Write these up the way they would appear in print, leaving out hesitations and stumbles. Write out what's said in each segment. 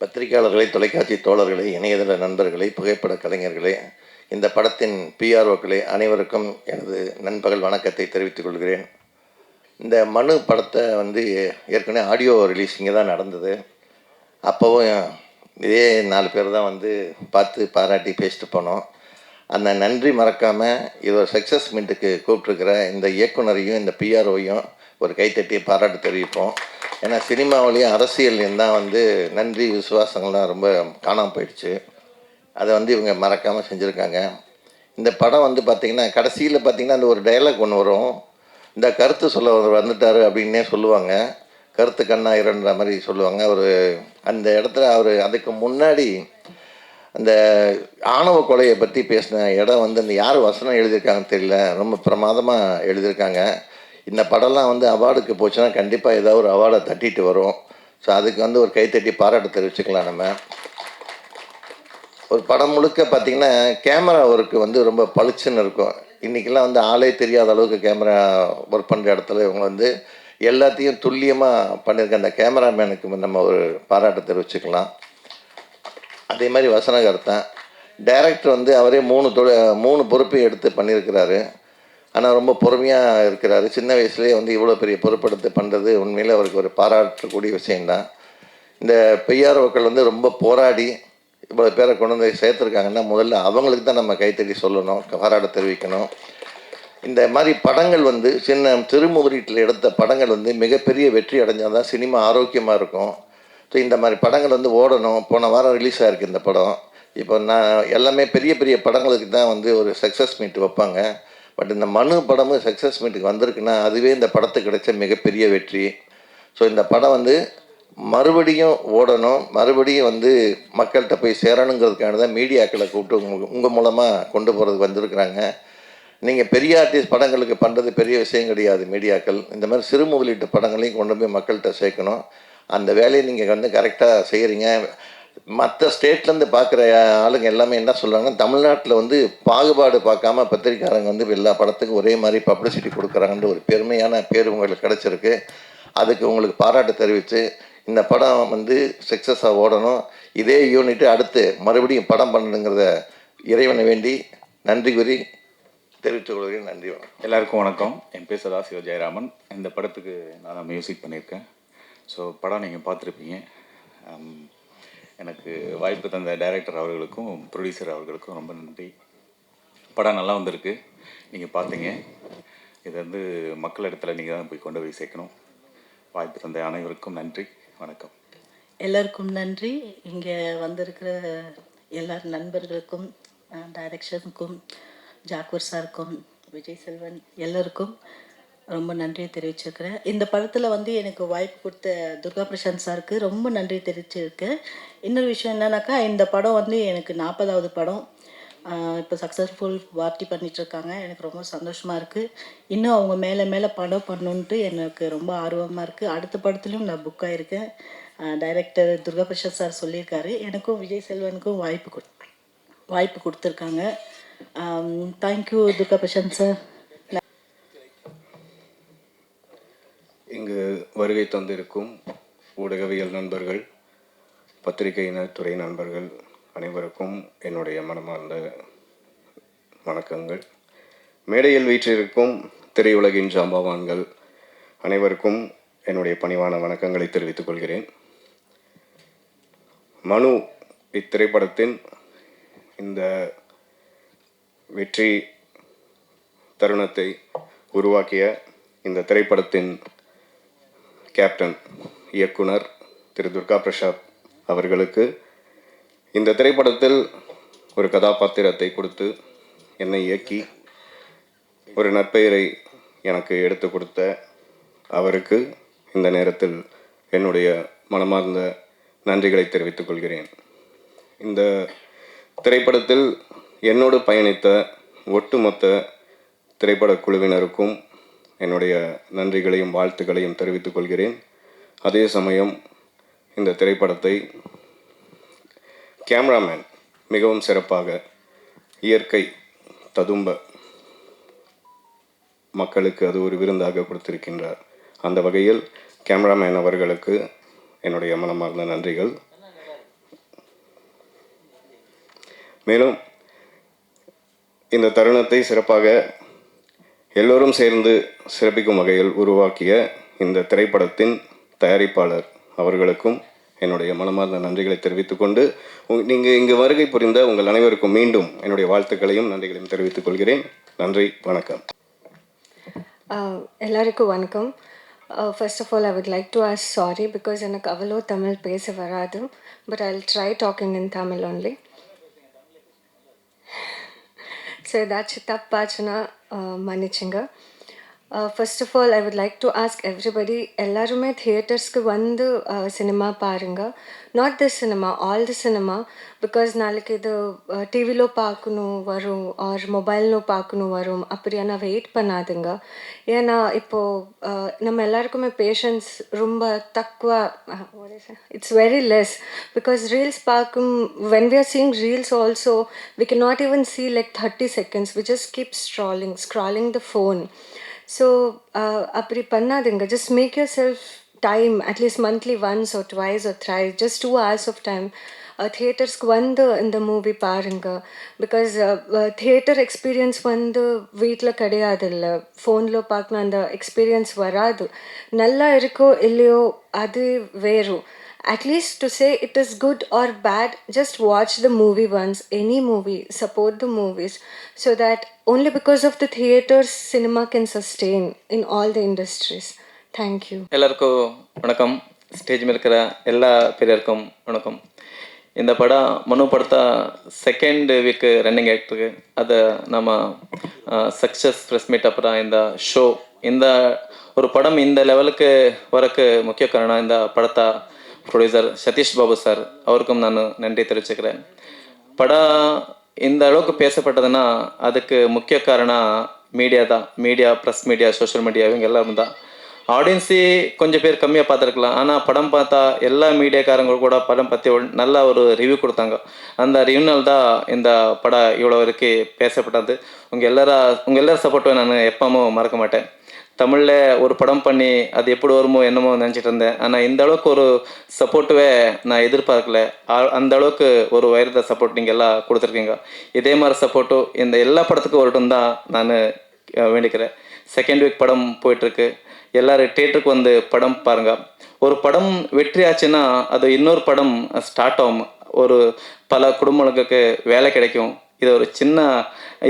பத்திரிகையாளர்களே, தொலைக்காட்சி தோழர்களே, இணையதள நண்பர்களே, புகைப்பட கலைஞர்களே, இந்த படத்தின் பிஆர்ஓக்களே அனைவருக்கும் எனது நண்பகல் வணக்கத்தை தெரிவித்துக் கொள்கிறேன். இந்த மனு படத்தை ஏற்கனவே ஆடியோ ரிலீஸ் இங்கே தான் நடந்தது. அப்போவும் இதே 4 பேர் தான் பார்த்து பாராட்டி பேசிட்டு போனோம். அந்த நன்றி மறக்காமல் இது ஒரு சக்ஸஸ் மீட்டுக்கு கூப்பிட்ருக்கிற இந்த இயக்குனரையும் இந்த பிஆர்ஓவையும் ஒரு கைத்தட்டி பாராட்டு தெரிவிப்போம். ஏன்னா சினிமாவிலையும் அரசியல்லையும் தான் நன்றி விசுவாசங்கள்லாம் ரொம்ப காணாமல் போயிடுச்சு. அதை இவங்க மறக்காமல் செஞ்சுருக்காங்க. இந்த படம் பார்த்திங்கன்னா கடைசியில் பார்த்திங்கன்னா அந்த ஒரு டைலாக் ஒன்று வரும். இந்த கருத்து சொல்ல வந்துட்டார் அப்படின்னே சொல்லுவாங்க. கருத்து கண்ணாயிரன்ற மாதிரி சொல்லுவாங்க. அவர் அந்த இடத்துல அதுக்கு முன்னாடி அந்த ஆணவ கொலையை பற்றி பேசின இடம் அந்த யார் வசனம் எழுதியிருக்காங்கன்னு தெரியல, ரொம்ப பிரமாதமாக எழுதியிருக்காங்க. இந்த படம்லாம் அவார்டுக்கு போச்சுன்னா கண்டிப்பாக ஏதாவது ஒரு அவார்டை தட்டிட்டு வரும். ஸோ அதுக்கு ஒரு கைத்தட்டி பாராட்டு தெரிவிச்சுக்கலாம். நம்ம ஒரு படம் முழுக்க பார்த்திங்கன்னா கேமரா ஒர்க்கு ரொம்ப பளிச்சுன்னு இருக்கும். இன்றைக்கெல்லாம் ஆளே தெரியாத அளவுக்கு கேமரா ஒர்க் பண்ணுற இடத்துல இவங்க எல்லாத்தையும் துல்லியமாக பண்ணியிருக்க அந்த கேமராமேனுக்கு நம்ம ஒரு பாராட்டு தெரிவிச்சுக்கலாம். அதே மாதிரி வசனகர்த்தன் டைரக்டர் அவரே 3 பொறுப்பையும் எடுத்து பண்ணியிருக்கிறாரு. ஆனால் ரொம்ப பொறுமையாக இருக்கிறாரு. சின்ன வயசுலேயே இவ்வளோ பெரிய பொறுப்பெடுத்து பண்ணுறது உண்மையில் அவருக்கு ஒரு பாராட்டக்கூடிய விஷயந்தான். இந்த பிஆர்ஓக்கள் ரொம்ப போராடி இவ்வளோ பேரை கொண்டு சேர்த்துருக்காங்கன்னா முதல்ல அவங்களுக்கு தான் நம்ம கைத்தட்டி சொல்லணும், பாராட்ட தெரிவிக்கணும். இந்த மாதிரி படங்கள் சின்ன திருமுதிரீட்டில் எடுத்த படங்கள் மிகப்பெரிய வெற்றி அடைஞ்சால் தான் சினிமா ஆரோக்கியமாக இருக்கும். ஸோ இந்த மாதிரி படங்கள் ஓடணும். போன வாரம் ரிலீஸ் ஆகிருக்கு இந்த படம். இப்போ நான் எல்லாமே பெரிய பெரிய படங்களுக்கு தான் ஒரு சக்ஸஸ் மீட் வைப்பாங்க. பட் இந்த மனு படமும் சக்ஸஸ் மீட்டுக்கு வந்திருக்குன்னா அதுவே இந்த படத்துக்கு கிடைச்ச மிகப்பெரிய வெற்றி. ஸோ இந்த படம் மறுபடியும் ஓடணும், மறுபடியும் மக்கள்கிட்ட போய் சேரணுங்கிறதுக்கான தான் மீடியாக்களை கூப்பிட்டு உங்கள் மூலமாக கொண்டு போகிறதுக்கு வந்திருக்கிறாங்க. நீங்கள் பெரிய ஆர்டிஸ்ட் படங்களுக்கு பண்ணுறது பெரிய விஷயம் கிடையாது. மீடியாக்கள் இந்த மாதிரி சிறு முதலீட்டு படங்களையும் கொண்டு போய் மக்கள்கிட்ட சேர்க்கணும். அந்த வேலையை நீங்கள் கரெக்டாக செய்கிறீங்க. மற்ற ஸ்டேட்லேருந்து பார்க்குற ஆளுங்க எல்லாமே என்ன சொல்கிறாங்கன்னா, தமிழ்நாட்டில் பாகுபாடு பார்க்காம பத்திரிக்காரங்க எல்லா படத்துக்கும் ஒரே மாதிரி பப்ளிசிட்டி கொடுக்குறாங்கன்ற ஒரு பெருமையான பேர் உங்களுக்கு கிடச்சிருக்கு. அதுக்கு உங்களுக்கு பாராட்டு தெரிவித்து இந்த படம் சக்ஸஸாக ஓடணும். இதே யூனிட்டு அடுத்து மறுபடியும் படம் பண்ணணுங்கிறத இறைவனை வேண்டி நன்றி கூறி தெரிவித்துக் கொள்கிறேன். நன்றி. எல்லாருக்கும் வணக்கம். என் பேர் சதாசிவ ஜெயராமன். இந்த படத்துக்கு நான் தான் மியூசிக் பண்ணியிருக்கேன். ஸோ படம் நீங்கள் பார்த்துருப்பீங்க. எனக்கு வாய்ப்பு தந்த டைரக்டர் அவர்களுக்கும் ப்ரொடியூசர் அவர்களுக்கும் ரொம்ப நன்றி. படம் நல்லா வந்திருக்கு, நீங்கள் பார்த்தீங்க. இது மக்கள் இடத்துல நீங்கள் தான் போய் கொண்டு போய் சேர்க்கணும். வாய்ப்பு தந்த அனைவருக்கும் நன்றி. வணக்கம். எல்லாருக்கும் நன்றி. இங்கே வந்திருக்கிற எல்லா நண்பர்களுக்கும், டைரக்ஷனுக்கும், ஜாக்கூர் சாருக்கும், விஜய் செல்வன் எல்லாருக்கும் ரொம்ப நன்றியை தெரிவிச்சிருக்கிறேன். இந்த படத்தில் எனக்கு வாய்ப்பு கொடுத்த துர்கா பிரசாந்த் சாருக்கு ரொம்ப நன்றி தெரிவிச்சிருக்கேன். இன்னொரு விஷயம் என்னன்னாக்கா, இந்த படம் எனக்கு 40வது படம். இப்போ சக்ஸஸ்ஃபுல் பார்ட்டி பண்ணிகிட்ருக்காங்க. எனக்கு ரொம்ப சந்தோஷமாக இருக்குது. இன்னும் அவங்க மேலே மேலே படம் பண்ணணுன்ட்டு எனக்கு ரொம்ப ஆர்வமாக இருக்குது. அடுத்த படத்துலையும் நான் புக் ஆகிருக்கேன். டைரக்டர் துர்கா பிரசாத் சார் சொல்லியிருக்காரு. எனக்கும் விஜய் செல்வனுக்கும் வாய்ப்பு கொடுத்துருக்காங்க. Thank you Durga Prashanth sir. இங்கு வருகை தந்திருக்கும் ஊடகவியல் நண்பர்கள், பத்திரிகையினர், துறை நண்பர்கள் அனைவருக்கும் என்னுடைய மனமார்ந்த வணக்கங்கள். மேடையில் வீற்றிருக்கும் திரையுலகின் ஜாம்பவான்கள் அனைவருக்கும் என்னுடைய பணிவான வணக்கங்களை தெரிவித்துக் கொள்கிறேன். மனு இத்திரைப்படத்தின் இந்த வெற்றி தருணத்தை உருவாக்கிய இந்த திரைப்படத்தின் கேப்டன் இயக்குனர் திரு துர்கா பிரசாத் அவர்களுக்கு இந்த திரைப்படத்தில் ஒரு கதாபாத்திரத்தை கொடுத்து என்னை இயக்கி ஒரு நற்பெயரை எனக்கு எடுத்து கொடுத்த அவருக்கு இந்த நேரத்தில் என்னுடைய மனமார்ந்த நன்றிகளை தெரிவித்துக் கொள்கிறேன். இந்த திரைப்படத்தில் என்னோடு பயணித்த ஒட்டுமொத்த திரைப்பட குழுவினருக்கும் என்னுடைய நன்றிகளையும் வாழ்த்துக்களையும் தெரிவித்துக் கொள்கிறேன். அதே சமயம் இந்த திரைப்படத்தை கேமராமேன் மிகவும் சிறப்பாக இயற்கை ததும்ப மக்களுக்கு அது ஒரு விருந்தாக கொடுத்திருக்கின்றார். அந்த வகையில் கேமராமேன் அவர்களுக்கு என்னுடைய மனமார்ந்த நன்றிகள். மேலும் இந்த தருணத்தை சிறப்பாக எல்லோரும் சேர்ந்து சிறப்பிக்கும் வகையில் உருவாக்கிய இந்த திரைப்படத்தின் தயாரிப்பாளர் அவர்களுக்கும் என்னுடைய மனமார்ந்த நன்றிகளை தெரிவித்துக்கொண்டு நீங்கள் இங்கு வருகை புரிந்த உங்கள் அனைவருக்கும் மீண்டும் என்னுடைய வாழ்த்துக்களையும் நன்றிகளையும் தெரிவித்துக் கொள்கிறேன். நன்றி, வணக்கம். எல்லாருக்கும் வணக்கம். First of all, I would like to ask sorry because எனக்கு அவ்வளோ தமிழ் பேச வராது. But I'll try talking in Tamil only. So ஏதாச்சும் தப்பாச்சுன்னா மன்னிச்சுங்க. First of all, I would like to ask everybody, எல்லாருமே தியேட்டர்ஸ்க்கு வந்து சினிமா பாருங்க. Not the cinema, all the cinema. Because நாளைக்கு இது டிவிలో பார்க்கணும் வரும் ஆர் மொபைல்னோ பார்க்கணும் வரும் அப்படியான வெயிட் பண்ணாதுங்க. ஏன்னா இப்போது நம்ம எல்லாருக்குமே பேஷன்ஸ் ரொம்ப தக்குவா, it's very less. Because reels பார்க்கும், when we are seeing reels also, we cannot even see like 30 seconds. We just keep scrolling the phone. So அப்படி பண்ணாதுங்க. Just make yourself time, at least monthly once or twice or thrice, just 2 hours of time தியேட்டர்ஸ்க்கு வந்து இந்த movie பாருங்க. Because theatre experience வந்து வீட்டில் கிடையாது, இல்லை ஃபோனில் பார்க்கணும், அந்த எக்ஸ்பீரியன்ஸ் வராது. நல்லா இருக்கோ இல்லையோ அது வேறு. At least to say it is good or bad, just watch the movie once, any movie, support the movies, so that only because of the theaters, cinema can sustain in all the industries. Thank you. எல்லாருக்கும் வணக்கம். Stage மேல் இருக்கிற எல்லா பேருக்கும் வணக்கம். இந்த படம் மனு படத்தை செகண்ட் வீக்கு ரன்னிங் ஆகிட்டுருக்கு. அதை நம்ம சக்ஸஸ் ப்ரெஸ் மீட் அப்புறம் இந்த ஷோ, இந்த ஒரு படம் இந்த லெவலுக்கு வரக்கு முக்கிய காரணம் இந்த படத்தை ப்ரொடியூசர் சதீஷ் பாபு சார், அவருக்கும் நான் நன்றி தெரிவிச்சுக்கிறேன். படம் இந்த அளவுக்கு பேசப்பட்டதுன்னா அதுக்கு முக்கிய காரணம் மீடியா தான். Media, press media, social media, இவங்க எல்லாரும் தான். ஆடியன்ஸு கொஞ்சம் பேர் கம்மியாக பார்த்துருக்கலாம். ஆனால் படம் பார்த்தா எல்லா மீடியாக்காரங்க கூட படம் பற்றி நல்ல ஒரு ரிவ்யூ கொடுத்தாங்க. அந்த ரிவ்யூனால் தான் இந்த படம் இவ்வளோ வரைக்கும் பேசப்பட்டது. உங்கள் எல்லாரும் சப்போர்ட்டை நான் எப்பவும் மறக்க மாட்டேன். தமிழில் ஒரு படம் பண்ணி அது எப்படி வருமோ என்னமோ நினச்சிட்டு இருந்தேன். ஆனால் இந்த அளவுக்கு ஒரு சப்போர்ட்டுவே நான் எதிர்பார்க்கல. அந்த அளவுக்கு ஒரு உயர்ந்த சப்போர்ட் நீங்கள் எல்லாம் கொடுத்துருக்கீங்க. இதே மாதிரி சப்போர்ட்டும் இந்த எல்லா படத்துக்கும் வரட்டும் தான் நான் வேண்டிக்கிறேன். செகண்ட் வீக் படம் போயிட்டுருக்கு. எல்லோரும் தியேட்டருக்கு வந்து படம் பாருங்கள். ஒரு படம் வெற்றி ஆச்சுன்னா அது இன்னொரு படம் ஸ்டார்ட் ஆகும். ஒரு பல குடும்பங்களுக்கு வேலை கிடைக்கும். இது ஒரு சின்ன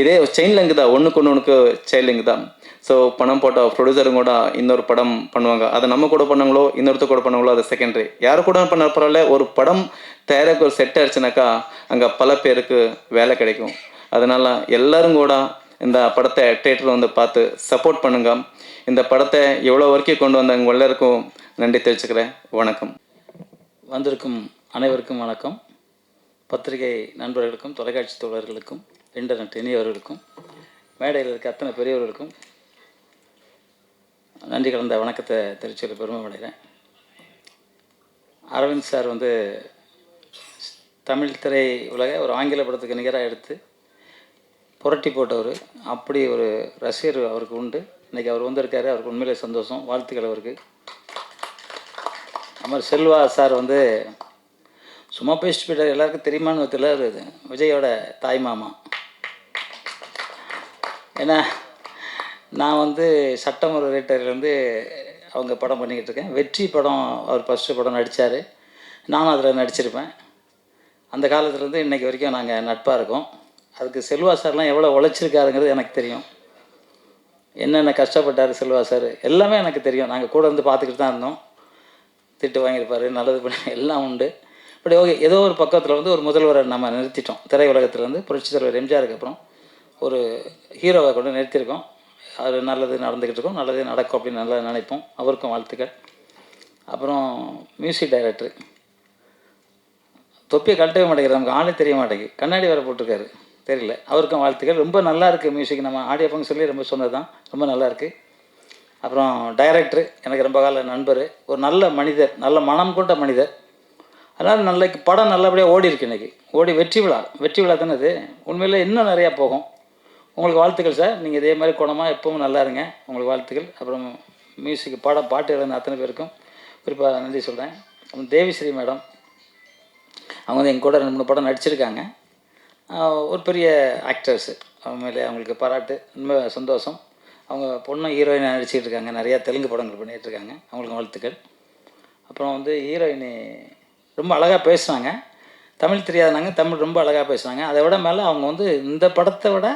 இதே செயின் லிங்க் தான், ஒன்றுக்கு செயின் லிங்க் தான். ஸோ பணம் போட்ட ப்ரொடியூசரும் கூட இன்னொரு படம் பண்ணுவாங்க. அதை நம்ம கூட பண்ணாங்களோ இன்னொருத்தர் கூட பண்ணாங்களோ அது செகண்டரி. யாரு கூட பண்ண பரவாயில்ல, ஒரு படம் தயாரிக்க ஒரு செட் ஆயிடுச்சுனாக்கா அங்கே பல பேருக்கு வேலை கிடைக்கும். அதனால் எல்லோரும் கூட இந்த படத்தை தியேட்டரில் வந்து பார்த்து சப்போர்ட் பண்ணுங்க. இந்த படத்தை எவ்வளோ வரைக்கும் கொண்டு வந்தாங்க எல்லாருக்கும் நன்றி தெரிவிச்சுக்கிறேன். வணக்கம். வந்திருக்கும் அனைவருக்கும் வணக்கம். பத்திரிகை நண்பர்களுக்கும், தொலைக்காட்சி தோழர்களுக்கும், இன்டர்நெட் இணையவர்களுக்கும், மேடையில் இருக்க அத்தனை பெரியவர்களுக்கும் நன்றி கலந்த வணக்கத்தை தெரிவிச்சுள்ள பெருமை அடைகிறேன். அரவிந்த் சார் வந்து தமிழ் திரை உலக ஒரு ஆங்கில படத்துக்கு நிகராக எடுத்து புரட்டி போட்டவர். அப்படி ஒரு ரசிகர் அவருக்கு உண்டு. இன்றைக்கி அவர் வந்திருக்காரு. அவருக்கு உண்மையிலே சந்தோஷம். வாழ்த்துக்கள் அவருக்கு. அது மாதிரி செல்வா சார் வந்து சும்மா பேசிட்டு போயிட்டார். எல்லாருக்கும் தெரியுமான்னு தெரியல, விஜயோட தாய் மாமா. ஏன்னா நான் வந்து சட்டம் ஒரு ரேட்டர்லேருந்து அவங்க படம் பண்ணிக்கிட்டு இருக்கேன். வெற்றி படம் அவர் ஃபஸ்ட்டு படம் நடித்தார். நானும் அதில் நடிச்சிருப்பேன். அந்த காலத்துலேருந்து இன்றைக்கி வரைக்கும் நாங்கள் நட்பாக இருக்கோம். அதுக்கு செல்வா சார்லாம் எவ்வளோ உழைச்சிருக்காருங்கிறது எனக்கு தெரியும். என்னென்ன கஷ்டப்பட்டார் செல்வா சார் எல்லாமே எனக்கு தெரியும். நாங்கள் கூட வந்து பார்த்துக்கிட்டு தான் இருந்தோம். திட்டு வாங்கியிருப்பார், நல்லது பண்ணி எல்லாம் உண்டு. பட் ஓகே, ஏதோ ஒரு பக்கத்தில் வந்து ஒரு முதல்வரை நம்ம நிறுத்திட்டோம். திரையுலகத்துலேருந்து புரட்சித் தலைவர் எம்ஜிஆருக்கு அப்புறம் ஒரு ஹீரோவை கொண்டு நிறுத்தியிருக்கோம். அது நல்லது நடந்துக்கிட்டு இருக்கோம். நல்லது நடக்கும் அப்படின்னு நல்லா நினைப்போம். அவருக்கும் வாழ்த்துக்கள். அப்புறம் மியூசிக் டைரக்டர் தொப்பியை கழட்டவே மாட்டேங்கிறார். நமக்கு ஆளே தெரிய மாட்டேங்குது. கண்ணாடி வேறு போட்டிருக்காரு, தெரியல. அவருக்கும் வாழ்த்துக்கள். ரொம்ப நல்லா இருக்குது மியூசிக். நம்ம ஆடியோ ஃபங்க்ஷன்லேயே ரொம்ப சொன்னது தான். ரொம்ப நல்லா இருக்குது. அப்புறம் டைரக்டர் எனக்கு ரொம்ப கால நண்பர், ஒரு நல்ல மனிதர், நல்ல மனம் கொண்ட மனிதர். அதனால் நல்ல படம் நல்லபடியாக ஓடி இருக்கு. இன்றைக்கி ஓடி வெற்றி விழா தானே இது. உண்மையில் இன்னும் நிறையா போகும். உங்களுக்கு வாழ்த்துக்கள் சார். நீங்கள் இதே மாதிரி குணமாக எப்பவும் நல்லா இருங்க. உங்களுக்கு வாழ்த்துக்கள். அப்புறம் மியூசிக் பாட்டு எழுந்த அத்தனை பேருக்கும் குறிப்பாக நன்றி சொல்கிறேன். அப்புறம் தேவிஸ்ரீ மேடம், அவங்க வந்து எங்கள் கூட 2-3 படம் நடிச்சிருக்காங்க. ஒரு பெரிய ஆக்டர்ஸு. மேலே அவங்களுக்கு பாராட்டு, ரொம்ப சந்தோஷம். அவங்க பொண்ணும் ஹீரோயினாக நடிச்சிட்டு இருக்காங்க, நிறையா தெலுங்கு படங்கள் பண்ணிகிட்ருக்காங்க, அவங்களுக்கு வாழ்த்துக்கள். அப்புறம் வந்து ஹீரோயினி ரொம்ப அழகாக பேசுனாங்க, தமிழ் தெரியாதனாங்க, தமிழ் ரொம்ப அழகாக பேசுனாங்க. அதை விட மேலே அவங்க வந்து இந்த படத்தை விட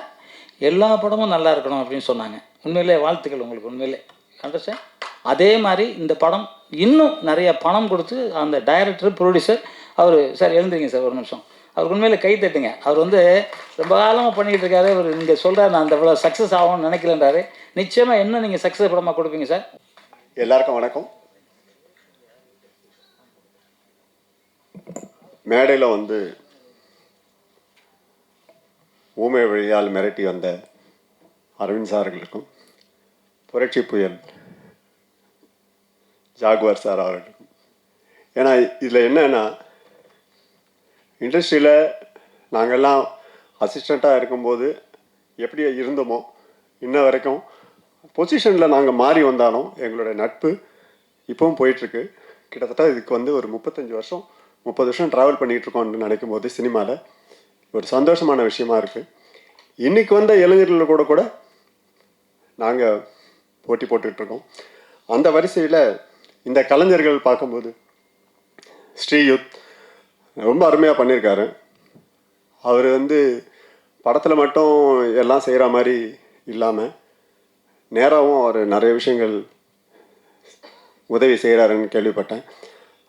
எல்லா படமும் நல்லா இருக்கணும் அப்படின்னு சொன்னாங்க. உண்மையிலே வாழ்த்துக்கள் உங்களுக்கு, உண்மையிலே அண்டர்ஸ்டாண்ட். அதே மாதிரி இந்த படம் இன்னும் நிறைய பணம் கொடுத்து அந்த டைரக்டர், ப்ரொடியூசர், அவர் சார் எழுந்துருங்க சார் ஒரு நிமிஷம், அவருக்கு உண்மையிலே கை தட்டுங்க. அவர் வந்து ரொம்ப காலமாக பண்ணிகிட்டு இருக்காரு. அவர் இங்கே சொல்கிறார் நான் அந்த இவ்வளோ சக்ஸஸ் ஆகும்னு நினைக்கலன்றாரு. நிச்சயமாக இன்னும் நீங்கள் சக்ஸஸ் படமாக கொடுப்பீங்க சார். எல்லாருக்கும் வணக்கம். மேடையில் வந்து ஊமை வழியால் மிரட்டி வந்த அரவிந்த் சார்களுக்கும், புரட்சி புயல் ஜாகுவார் சார் அவர்களுக்கும். ஏன்னா இதில் என்னன்னா, இண்டஸ்ட்ரியில் நாங்கள்லாம் அசிஸ்டண்ட்டாக இருக்கும்போது எப்படி இருந்தோமோ இன்ன வரைக்கும் பொசிஷனில் நாங்கள் மாறி வந்தாலும் எங்களுடைய நட்பு இப்போவும் போயிட்டுருக்கு. கிட்டத்தட்ட இதுக்கு வந்து ஒரு 30 வருஷம் ட்ராவல் பண்ணிகிட்ருக்கோம்னு நினைக்கும் போது சினிமாவில் ஒரு சந்தோஷமான விஷயமா இருக்குது. இன்றைக்கி வந்த இளைஞர்கள் கூட நாங்கள் போட்டி போட்டுட்ருக்கோம். அந்த வரிசையில் இந்த கலைஞர்கள் பார்க்கும்போது ஸ்ரீயுத் ரொம்ப அருமையாக பண்ணியிருக்காரு. அவர் வந்து படத்தில் மட்டும் எல்லாம் செய்கிற மாதிரி இல்லாமல் நேராகவும் அவர் நிறைய விஷயங்கள் உதவி செய்கிறாருன்னு கேள்விப்பட்டேன்.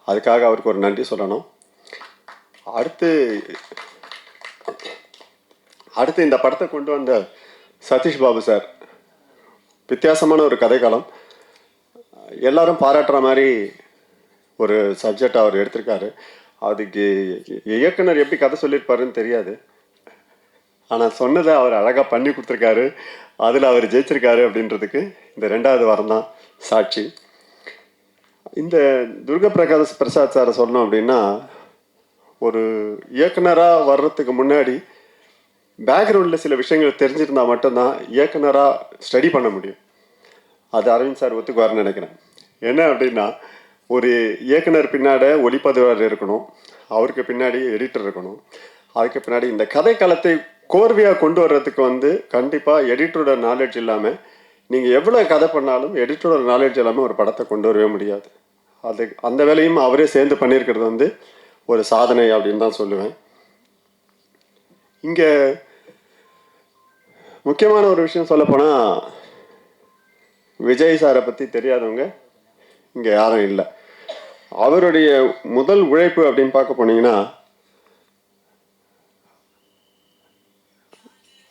அதுக்காக அவருக்கு ஒரு நன்றி சொல்லணும். அடுத்து இந்த படத்தை கொண்டு வந்த சதீஷ் பாபு சார், வித்தியாசமான ஒரு கதைக்களம், எல்லாரும் பாராட்டுற மாதிரி ஒரு சப்ஜெக்ட் அவர் எடுத்திருக்காரு. அதுக்கு இயக்குனர் எப்படி கதை சொல்லியிருப்பாருன்னு தெரியாது, ஆனால் சொன்னதை அவர் அழகாக பண்ணி கொடுத்துருக்காரு. அதில் அவர் ஜெயிச்சிருக்காரு அப்படின்றதுக்கு இந்த 2வது வாரம் தான் சாட்சி. இந்த பிரசாத் சாரை சொல்லணும் அப்படின்னா, ஒரு இயக்குனராக வர்றதுக்கு முன்னாடி பேக்ரவுண்டில் சில விஷயங்கள் தெரிஞ்சிருந்தால் மட்டும்தான் இயக்குனராக ஸ்டடி பண்ண முடியும். அது அரவிந்த் சார் ஒத்துக்குவார்னு நினைக்கிறேன். என்ன அப்படின்னா, ஒரு இயக்குனர் பின்னாடி ஒளிப்பதிவாளர் இருக்கணும், அவருக்கு பின்னாடி எடிட்டர் இருக்கணும், அதுக்கு பின்னாடி இந்த கதைக்களத்தை கோர்வையாக கொண்டு வர்றதுக்கு வந்து கண்டிப்பாக எடிட்டரோட நாலேஜ் இல்லாமல் நீங்கள் எவ்வளோ கதை பண்ணாலும் எடிட்டரோட நாலேஜ் இல்லாமல் ஒரு படத்தை கொண்டு வரவே முடியாது. அந்த வேலையும் அவரே சேர்ந்து பண்ணியிருக்கிறது வந்து ஒரு சாதனை அப்படின்னு தான் சொல்லுவேன். இங்கே முக்கியமான ஒரு விஷயம் சொல்லப்போனால், விஜய் சாரை பற்றி தெரியாதவங்க இங்கே யாரும் இல்லை. அவருடைய முதல் உழைப்பு அப்படின்னு பார்க்க போனீங்கன்னா,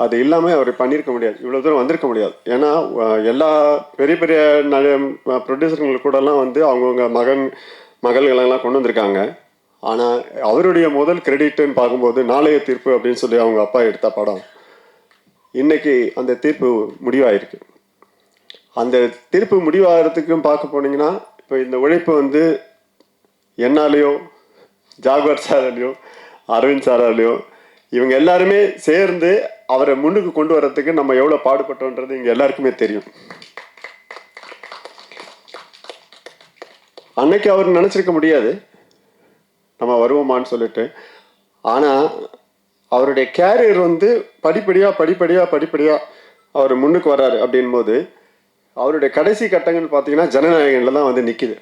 அது இல்லாமல் அவர் பண்ணியிருக்க முடியாது, இவ்வளோ தூரம் வந்திருக்க முடியாது. ஏன்னா எல்லா பெரிய பெரிய ப்ரொடியூசருங்களுக்கு கூடலாம் வந்து அவங்கவுங்க மகள்களெல்லாம் கொண்டு வந்திருக்காங்க. ஆனால் அவருடைய முதல் கிரெடிட்டுன்னு பார்க்கும்போது நாளைய தீர்ப்பு அப்படின்னு சொல்லி அவங்க அப்பா எடுத்த படம் இன்னைக்கு அந்த தீர்ப்பு முடிவாயிருக்கு. அந்த தீர்ப்பு முடிவாகிறதுக்கும் பார்க்க போனீங்கன்னா, இப்போ இந்த உழைப்பு வந்து என்னாலேயோ ஜாகுவார் சாராலையோ அரவிந்த் சாராலையோ இவங்க எல்லாருமே சேர்ந்து அவரை முன்னுக்கு கொண்டு வர்றதுக்கு நம்ம எவ்வளோ பாடுபட்டோன்றது இங்கே எல்லாருக்குமே தெரியும். அன்னைக்கு அவர் நினச்சிருக்க முடியாது நம்ம வருவோமான்னு சொல்லிட்டு. ஆனால் அவருடைய கேரியர் வந்து படிப்படியாக அவர் முன்னுக்கு வர்றாரு அப்படின் போது அவருடைய கடைசி கட்டங்கள் பார்த்தீங்கன்னா ஜனநாயகனில் தான் வந்து நிற்கிது.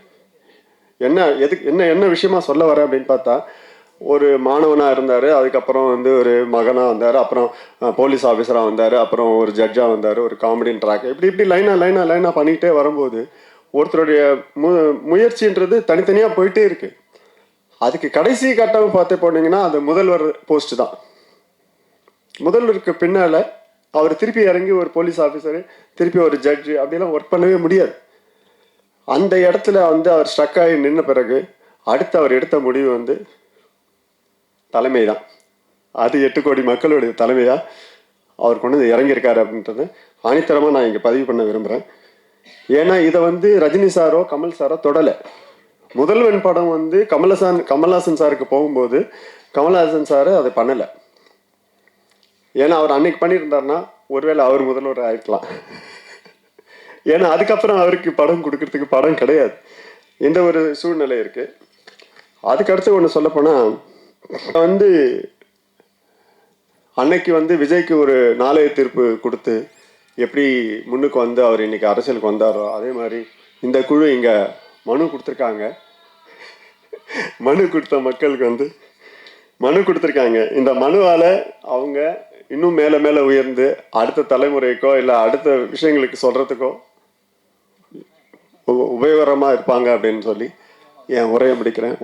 என்ன விஷயமா சொல்ல வர அப்படின்னு பார்த்தா, ஒரு மாணவனாக இருந்தார், அதுக்கப்புறம் வந்து ஒரு மகனாக வந்தார், அப்புறம் போலீஸ் ஆஃபீஸராக வந்தார், அப்புறம் ஒரு ஜட்ஜாக வந்தார், ஒரு காமெடின் ட்ராக், இப்படி லைனாக பண்ணிக்கிட்டே வரும்போது ஒருத்தருடைய முயற்சின்றது தனித்தனியாக போயிட்டே இருக்கு. அதுக்கு கடைசி கட்டம் பார்த்து போனீங்கன்னா அது முதல்வர் போஸ்ட் தான். முதல்வருக்கு பின்னால் அவர் திருப்பி இறங்கி ஒரு போலீஸ் ஆஃபீஸரு, திருப்பி ஒரு ஜட்ஜு அப்படிலாம் ஒர்க் பண்ணவே முடியாது. அந்த இடத்துல வந்து அவர் ஸ்ட்ரக் ஆகி நின்ன பிறகு அடுத்து அவர் எடுத்த முடிவு வந்து தலைமை தான். அது 8 கோடி மக்களுடைய தலைமையாக அவர் கொண்டு வந்து இறங்கியிருக்காரு அப்படின்றது ஆணித்தரமாக நான் இங்கே பதிவு பண்ண விரும்புகிறேன். ஏன்னா இதை வந்து ரஜினி சாரோ கமல் சாரோ தொடலை. முதல்வன் படம் வந்து கமல்ஹாசன் சாருக்கு போகும்போது கமல்ஹாசன் சார் அதை பண்ணலை. ஏன்னா அவர் அன்னைக்கு பண்ணியிருந்தாருன்னா ஒருவேளை அவர் முதல்வர் ஆயிருக்கலாம். ஏன்னா அதுக்கப்புறம் அவருக்கு படம் கொடுக்கறதுக்கு படம் கிடையாது, இந்த ஒரு சூழ்நிலை இருக்குது. அதுக்கடுத்து ஒன்று சொல்லப்போனால் வந்து அன்னைக்கு வந்து விஜய்க்கு ஒரு நாளைய தீர்ப்பு கொடுத்து எப்படி முன்னுக்கு வந்து அவர் இன்னைக்கு அரசியலுக்கு வந்தாரோ அதே மாதிரி இந்த குழு இங்கே மனு கொடுத்துருக்காங்க. மனு கொடுத்த மக்களுக்கு வந்து மனு கொடுத்துருக்காங்க. இந்த மனுவால் அவங்க இன்னும் மேலே மேலே உயர்ந்து அடுத்த தலைமுறைக்கோ இல்லை அடுத்த விஷயங்களுக்கு சொல்கிறதுக்கோ உபயோகரமாக இருப்பாங்க அப்படின்னு சொல்லி என் உரையை முடிக்கிறேன்.